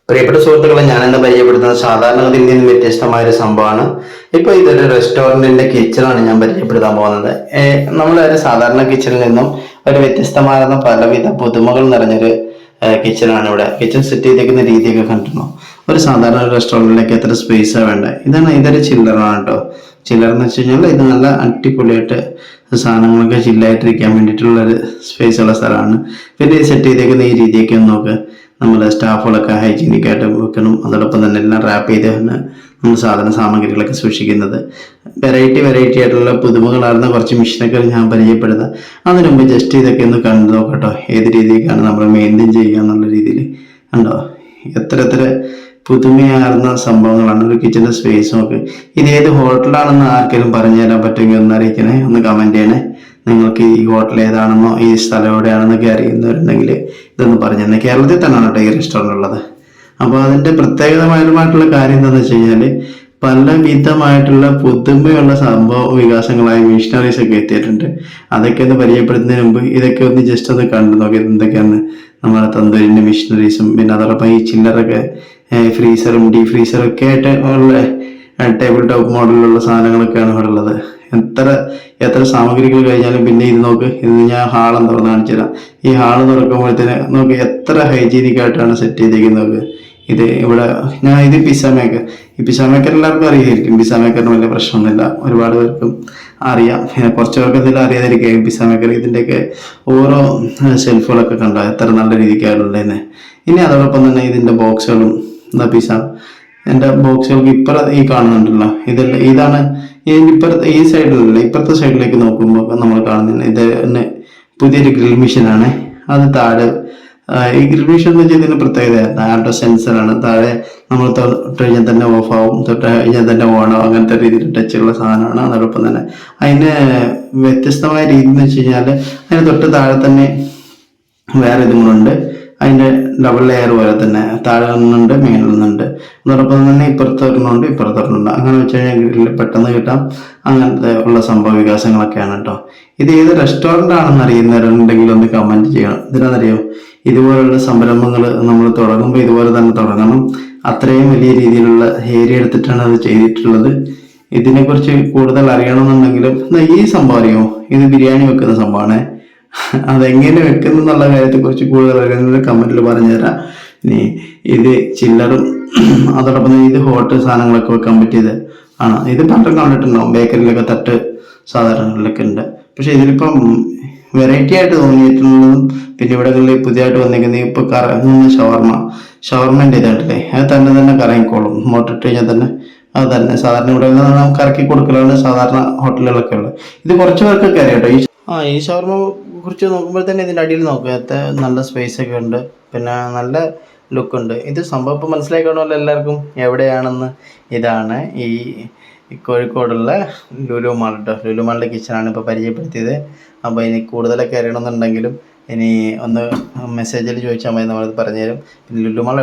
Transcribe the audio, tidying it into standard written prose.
പ്രിയപ്പെട്ട സുഹൃത്തുക്കളെ, ഞാനെന്ന് പരിചയപ്പെടുത്തുന്നത് സാധാരണഗതിയിൽ നിന്നും വ്യത്യസ്തമായ ഒരു സംഭവമാണ്. ഇപ്പൊ ഇതൊരു റെസ്റ്റോറന്റിന്റെ കിച്ചണാണ് ഞാൻ പരിചയപ്പെടുത്താൻ പോകുന്നത്. നമ്മളൊരു സാധാരണ കിച്ചണിൽ നിന്നും ഒരു വ്യത്യസ്തമാർന്ന പലവിധ പുതുമകൾ നിറഞ്ഞൊരു കിച്ചണാണ് ഇവിടെ. കിച്ചൺ സെറ്റ് ചെയ്തേക്കുന്ന രീതിയൊക്കെ കണ്ടിരുന്നു. ഒരു സാധാരണ റെസ്റ്റോറന്റിലേക്ക് എത്ര സ്പേസാണ് വേണ്ടത്. ഇതൊരു ചില്ലറാണ് കേട്ടോ. ചില്ലർ എന്ന് വെച്ച് കഴിഞ്ഞാൽ ഇത് നല്ല അടിപൊളിയായിട്ട് സാധനങ്ങളൊക്കെ ചില്ലായിട്ടിരിക്കാൻ വേണ്ടിയിട്ടുള്ള ഒരു സ്പേസ് ഉള്ള സ്ഥലമാണ്. പിന്നെ ഈ സെറ്റ് ചെയ്തേക്കുന്ന ഈ രീതിയൊക്കെ ഒന്ന് നോക്ക്. നമ്മുടെ സ്റ്റാഫുകളൊക്കെ ഹൈജീനിക് ആയിട്ട് വെക്കണം. അതോടൊപ്പം തന്നെ എല്ലാം റാപ്പ് ചെയ്താണ് നമ്മൾ സാധന സാമഗ്രികളൊക്കെ സൂക്ഷിക്കുന്നത്. വെറൈറ്റി ആയിട്ടുള്ള പുതുമകളാർന്ന കുറച്ച് മെഷീനൊക്കെ ഞാൻ പരിചയപ്പെടുത്താം. അതിനു മുമ്പ് ജസ്റ്റ് ഇതൊക്കെ ഒന്ന് കണ്ടു നോക്കട്ടോ, ഏത് രീതിക്കാണ് നമ്മൾ മെയിൻറ്റെയിൻ ചെയ്യുക എന്നുള്ള രീതിയിൽ. കണ്ടോ, എത്ര പുതുമയാർന്ന സംഭവങ്ങളാണ് ഒരു കിച്ചൻ്റെ സ്പേസ്. നോക്ക്, ഇത് ഏത് ഹോട്ടലാണെന്ന് ആർക്കെങ്കിലും പറഞ്ഞു തരാൻ പറ്റുമെങ്കിൽ ഒന്ന് അറിയിക്കണേ, ഒന്ന് കമൻറ്റ് ചെയ്യണേ. നിങ്ങൾക്ക് ഈ ഹോട്ടൽ ഏതാണെന്നോ ഈ സ്ഥലം എവിടെയാണെന്നൊക്കെ അറിയുന്നവരുണ്ടെങ്കിൽ ഇതൊന്ന് പറഞ്ഞു തന്നെ. കേരളത്തിൽ തന്നെയാണ് കേട്ടോ ഈ റെസ്റ്റോറൻ്റ് ഉള്ളത്. അപ്പോൾ അതിൻ്റെ പ്രത്യേകമായിട്ടുള്ള കാര്യം എന്താണെന്ന് വെച്ച് കഴിഞ്ഞാൽ പലവിധമായിട്ടുള്ള പുതുമയുള്ള സംഭവ വികാസങ്ങളായ മിഷനറീസ് ഒക്കെ എത്തിയിട്ടുണ്ട്. അതൊക്കെ ഒന്ന് പരിചയപ്പെടുത്തുന്നതിന് മുമ്പ് ഇതൊക്കെ ഒന്ന് ജസ്റ്റ് ഒന്ന് കണ്ടു നോക്കി എന്തൊക്കെയാണ് നമ്മുടെ തന്തൂരിൻ്റെ മിഷനറീസും. പിന്നെ അതോടൊപ്പം ഈ ചില്ലറൊക്കെ ഫ്രീസറും ഡീ ഫ്രീസറും ഒക്കെ ആയിട്ട് ഉള്ള ടേബിൾ ടോപ്പ് മോഡലിലുള്ള സാധനങ്ങളൊക്കെയാണ് ഇവിടെ ഉള്ളത്. എത്ര സാമഗ്രികൾ കഴിഞ്ഞാലും പിന്നെ ഇത് നോക്ക്, ഇത് ഞാൻ ഹാളെന്ന് തുറന്ന് കാണിച്ചു തരാം. ഈ ഹാള് തുറക്കുമ്പോഴത്തേന് നോക്ക് എത്ര ഹൈജീനിക് ആയിട്ടാണ് സെറ്റ് ചെയ്തിരിക്കുന്നത്. ഇത് ഇവിടെ ഇത് പിസ്സ മേക്കർ. ഈ പിസ്സ മേക്കർ എല്ലാവർക്കും അറിയായിരിക്കും. പിസ്സ മേക്കറിന് വലിയ പ്രശ്നമൊന്നുമില്ല, ഒരുപാട് പേർക്കും അറിയാം. പിന്നെ കുറച്ച് പേർക്ക് എന്തെങ്കിലും അറിയാതിരിക്കും പിസ്സ മേക്കർ. ഇതിൻ്റെയൊക്കെ ഓരോ ഷെൽഫുകളൊക്കെ കണ്ടോ എത്ര നല്ല രീതിക്കാണുള്ളതെന്ന്. ഇനി അതോടൊപ്പം തന്നെ ഇതിൻ്റെ ബോക്സുകളും എന്താ പിസ്സ എൻ്റെ ബോക്സുകൾക്ക് ഈ കാണുന്നുണ്ടല്ലോ, ഇതാണ് ഈ സൈഡിലല്ല, ഇപ്പുറത്തെ സൈഡിലേക്ക് നോക്കുമ്പോൾ നമ്മൾ കാണുന്നത് ഇത് തന്നെ പുതിയൊരു ഗ്രിൽ മെഷീനാണ്. അത് താഴെ ഈ ഗ്രിൽ മെഷീൻ എന്ന് വെച്ചാൽ ഇതിന് പ്രത്യേകത ആട്ടോ സെൻസറാണ്. താഴെ നമ്മൾ തൊട്ട് കഴിഞ്ഞാൽ തന്നെ ഓഫ് ആവും, തൊട്ട് കഴിഞ്ഞാൽ തന്നെ ഓണാവും, അങ്ങനത്തെ രീതിയിൽ ടച്ചുള്ള സാധനമാണ്. അതോടൊപ്പം തന്നെ അതിന് വ്യത്യസ്തമായ രീതി എന്ന് വെച്ച് കഴിഞ്ഞാൽ അതിന് തൊട്ട് താഴെ തന്നെ വേറെ ഇതും കൂടെ. അതിൻ്റെ ഡബിൾ ലെയർ പോലെ തന്നെ താഴെ ഒന്നുണ്ട്, മേളിൽ നിന്നുണ്ട്. അതോടൊപ്പം തന്നെ ഇപ്പുറത്തൊരെണ്ണമുണ്ട്. അങ്ങനെ വെച്ച് കഴിഞ്ഞാൽ ഗ്രില്ല് പെട്ടെന്ന് കിട്ടാം. അങ്ങനത്തെ ഉള്ള സംഭവ വികാസങ്ങളൊക്കെയാണ് കേട്ടോ. ഇത് ഏത് റെസ്റ്റോറൻ്റ് ആണെന്ന് അറിയുന്നവരുണ്ടെങ്കിൽ ഒന്ന് കമൻറ്റ് ചെയ്യണം. ഇതിനെന്നറിയോ, ഇതുപോലുള്ള സംരംഭങ്ങൾ നമ്മൾ തുടങ്ങുമ്പോൾ ഇതുപോലെ തന്നെ തുടങ്ങണം. അത്രയും വലിയ രീതിയിലുള്ള ഏരിയ എടുത്തിട്ടാണ് അത് ചെയ്തിട്ടുള്ളത്. ഇതിനെക്കുറിച്ച് കൂടുതൽ അറിയണമെന്നുണ്ടെങ്കിലും ഈ സംഭവം അറിയുമോ, ഇത് ബിരിയാണി വെക്കുന്ന സംഭവമാണ്. അതെങ്ങനെ വെക്കുന്നു എന്നുള്ള കാര്യത്തെക്കുറിച്ച് കൂടുതൽ അറിയുന്നത് കമൻറ്റിൽ പറഞ്ഞുതരാം. ഇനി ഇത് ചില്ലറും അതോടൊപ്പം തന്നെ ഇത് ഹോട്ട് സാധനങ്ങളൊക്കെ വെക്കാൻ പറ്റിയത് ആണ്. ഇത് പണ്ടും കണ്ടിട്ടുണ്ടാവും, ബേക്കറിയിലൊക്കെ തട്ട് സാധാരണകളിലൊക്കെ ഉണ്ട്. പക്ഷെ ഇതിലിപ്പം വെറൈറ്റി ആയിട്ട് തോന്നിയിട്ടുള്ളതും പിന്നെ ഇവിടങ്ങളിൽ പുതിയതായിട്ട് വന്നിരിക്കുന്നത് ഇപ്പോൾ കറങ്ങുന്ന ഷവർമേൻ്റെ ഇതായിട്ടില്ലേ, അത് തന്നെ കറങ്ങിക്കോളും. മോട്ടർ ഇട്ട് കഴിഞ്ഞാൽ തന്നെ അത് തന്നെ സാധാരണ ഇവിടെ നമുക്ക് കറക്കി കൊടുക്കലാണ് സാധാരണ ഹോട്ടലുകളൊക്കെ ഉള്ളത്. ഇത് കുറച്ച് പേർക്കൊക്കെ അറിയാം കേട്ടോ. ഈ ഷവർമ കുറിച്ച് നോക്കുമ്പോൾ തന്നെ ഇതിൻ്റെ അടിയിൽ നോക്കുക, നല്ല സ്പേസ് ഒക്കെ ഉണ്ട്, പിന്നെ നല്ല ലുക്കുണ്ട്. ഇത് സംഭവം ഇപ്പോൾ മനസ്സിലായി കാണുമല്ലോ എല്ലാവർക്കും എവിടെയാണെന്ന്. ഇതാണ് ഈ കോഴിക്കോടുള്ള ലുലു മാൾ കേട്ടോ. ലുലു മാളിൻ്റെ കിച്ചണാണ് ഇപ്പോൾ പരിചയപ്പെടുത്തിയത്. അപ്പോൾ ഇനി കൂടുതലൊക്കെ അറിയണമെന്നുണ്ടെങ്കിലും ഇനി ഒന്ന് മെസ്സേജിൽ ചോദിച്ചാൽ മതി, നമ്മളത് പറഞ്ഞുതരും. പിന്നെ ലുലു മാൾ